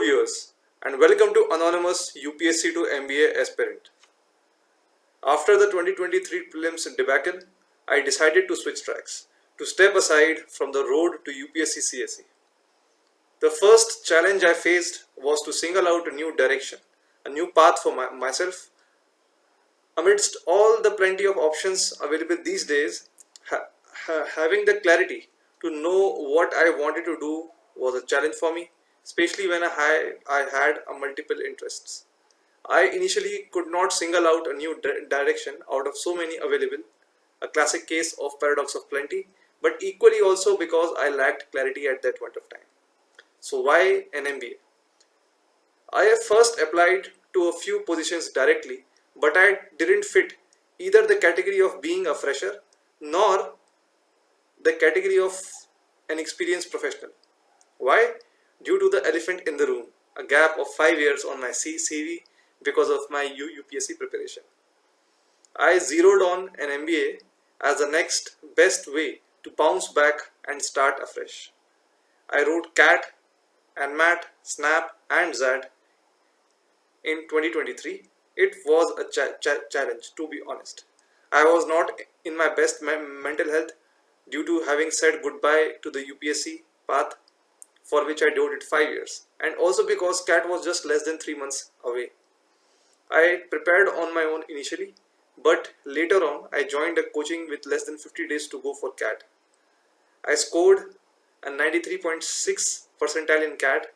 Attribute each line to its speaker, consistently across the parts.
Speaker 1: viewers, and welcome to Anonymous UPSC to MBA aspirant. After the 2023 prelims debacle, I decided to switch tracks, to step aside from the road to UPSC CSE. The first challenge I faced was to single out a new direction, a new path for myself. Amidst all the plenty of options available these days, having the clarity to know what I wanted to do was a challenge for me, especially when I had multiple interests. I initially could not single out a new direction out of so many available, a classic case of paradox of plenty, but equally also because I lacked clarity at that point of time. So why an MBA? I have first applied to a few positions directly, but I didn't fit either the category of being a fresher nor the category of an experienced professional. Why? Due to the elephant in the room, a gap of 5 years on my CV because of my UPSC preparation. I zeroed on an MBA as the next best way to bounce back and start afresh. I wrote CAT and MAT, SNAP and ZAD in 2023. It was a challenge, to be honest. I was not in my best mental health due to having said goodbye to the UPSC path for which I devoted 5 years, and also because CAT was just less than 3 months away. I prepared on my own initially, but later on I joined a coaching with less than 50 days to go for CAT. I scored a 93.6 percentile in CAT,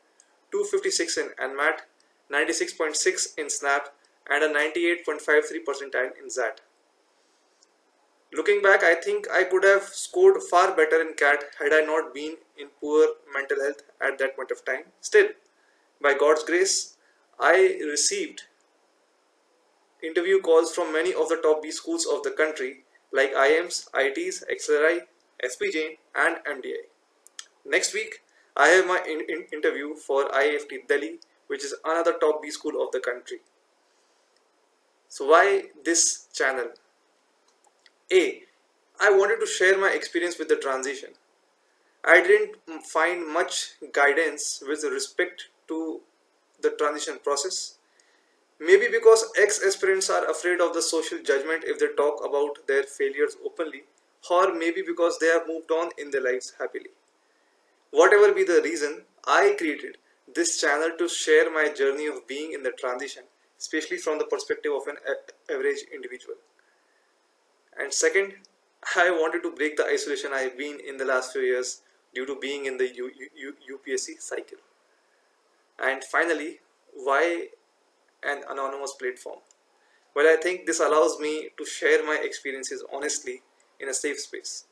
Speaker 1: 256 in NMAT, 96.6 in SNAP, and a 98.53 percentile in ZAT. Looking back, I think I could have scored far better in CAT had I not been in poor mental health at that point of time. Still, by God's grace, I received interview calls from many of the top B schools of the country like IIMs, IITs, XRI, SP Jain and MDI. Next week, I have my interview for IIFT Delhi, which is another top B school of the country. So why this channel? I wanted to share my experience with the transition. I didn't find much guidance with respect to the transition process. Maybe because ex-aspirants are afraid of the social judgment if they talk about their failures openly, or maybe because they have moved on in their lives happily. Whatever be the reason, I created this channel to share my journey of being in the transition, especially from the perspective of an average individual. And second, I wanted to break the isolation I have been in the last few years due to being in the UPSC cycle. And finally, why an anonymous platform? Well, I think this allows me to share my experiences honestly in a safe space,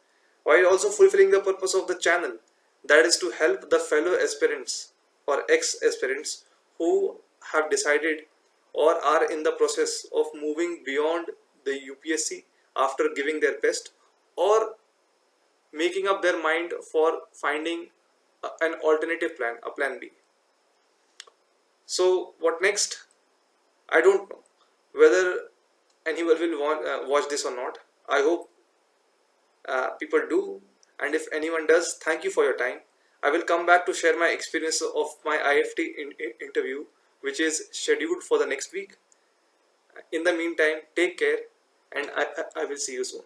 Speaker 1: while also fulfilling the purpose of the channel, that is to help the fellow aspirants or ex-aspirants who have decided or are in the process of moving beyond the UPSC after giving their best or making up their mind for finding an alternative plan, a plan B. So what next? I don't know whether anyone will watch this or not. I hope people do, and if anyone does, thank you for your time. I will come back to share my experience of my IIFT interview, which is scheduled for the next week. In the meantime, take care, and I will see you soon.